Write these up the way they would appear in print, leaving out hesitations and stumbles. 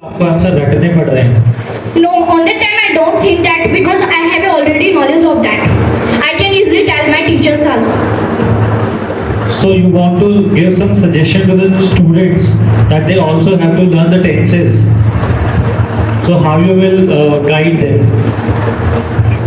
आपको आंसर रटने पड़ रहे हैं। No, on that time I don't think that because I have already knowledge of that. I can easily tell my teachers also. So you want to give some suggestion to the students that they also have to learn the tenses. So how you will guide them?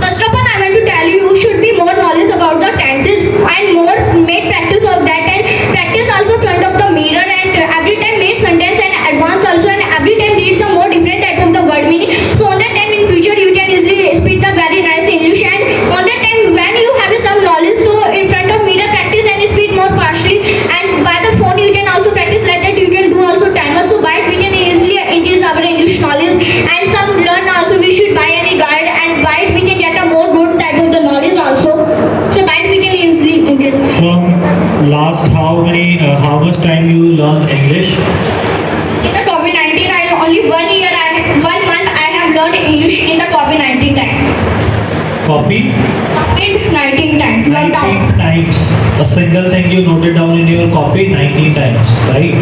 First of all, I want to tell you, you should be more knowledge about the tenses and more make practice of that and practice also front of the mirror and every time make sentence and advance also and every time read the more different type of the word meaning. So on that time in future you can easily speak the very nice English and on that time when you have some knowledge so in front of mirror practice and speak more fastly and by the phone you can also practice like that you can do also timer so by it we can easily increase our English knowledge and some learn also we should buy any guide and by it we can get a more good type of the knowledge also so by it we can easily increase. From last how much time you learn English? In the COVID-19 I only 1 month I have learned English in the COVID-19 time. Copy? COVID-19 time. 19 times. A single thing you noted down in your copy 19 times, right?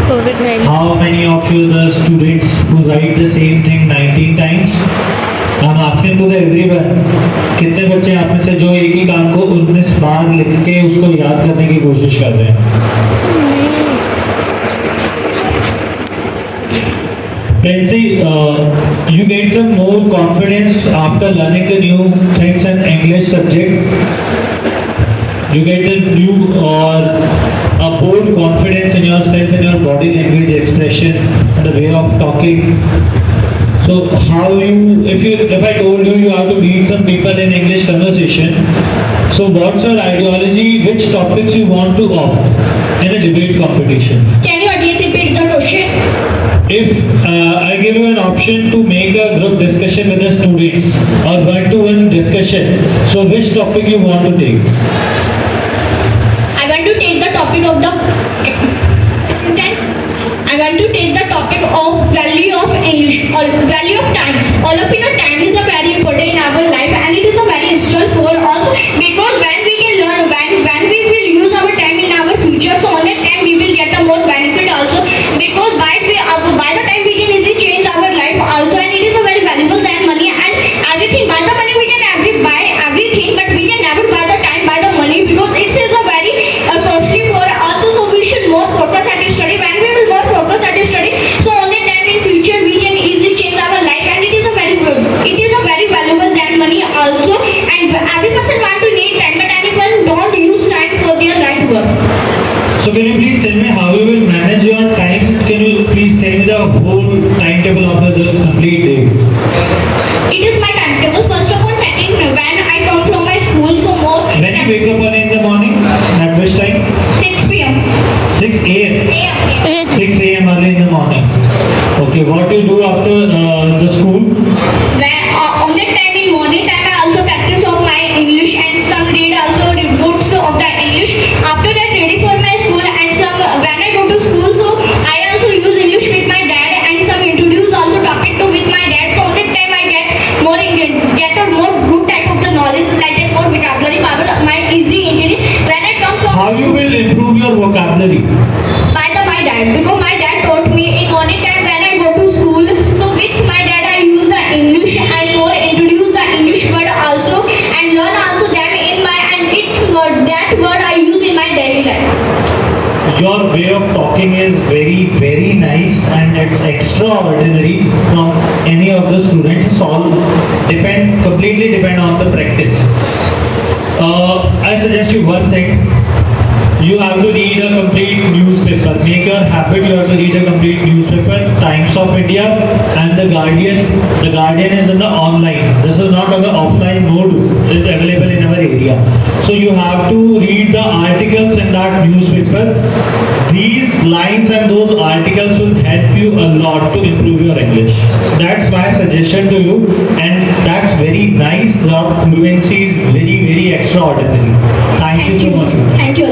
COVID-19. How many of you the students who write the same thing 19 times? I'm asking to the everyone. कितने बच्चे आप में से जो एक ही काम को 19 बार लिख के उसको याद करने की कोशिश कर रहे हैं? Princy, you get some more confidence after learning the new things in English subject. You get a new or a bold confidence in yourself, in your body language expression, and the way of talking. So how you, if I told you you have to beat some people in English conversation, so what's your ideology? Which topics you want to opt in a debate competition? Can you again repeat the question? If I give you an option to make a group discussion with the students or one-to-one discussion, so which topic you want to take? I want to take the topic of the I want to take the topic of value of English or value of time. All of you know time is a very important in our life and it is a very essential for us because when we can learn when we will use our time in our future so on that time we will get a more benefit also because by the time we can easily change our life also and it is a very valuable than money and everything by the money we can buy everything but we can never buy the time by the money because it is a very costly for us so we should more focus at study when we will more focus at study so on that time in future we can easily change our life and it is a very valuable than money also and every person want to need time but anyone don't use time for their right work. So can you please tell me how you will manage your time? Can you please tell me the whole timetable of the complete day? It is my timetable. First of all, second, when I come from my school, so more. When you wake up early in the morning, at which time? 6 p.m. 6 a.m. AM. 6 a.m. early in the morning. Okay, what do you do after the school? When on that time in morning time, I also practice of my English and some read also the books of the English. After that, ready for my school and some when I go to school, so I also use English with my dad and some introduce also topic to with my dad. So on that time I get a more good type of the knowledge like that more vocabulary power my easily English. When I come from How you will improve your vocabulary? by my dad because my dad taught me in morning time when I go to school. So with my dad I use the English and more introduce the English word also and learn also them in my and its word that word I use in my daily life. Your way of talking is very nice and it's extraordinary from any of the students. It's all completely depend on the practice. I suggest you one thing. You have to read a complete newspaper. Make your habit. You have to read a complete newspaper. Times of India and the Guardian. The Guardian is in the online. This is not on the offline mode. It is available in our area. So you have to read the articles in that newspaper. These lines and those articles will help you a lot to improve your English. That's my suggestion to you, and that's very nice. Your fluency is very extraordinary. Thank you so much. Thank you.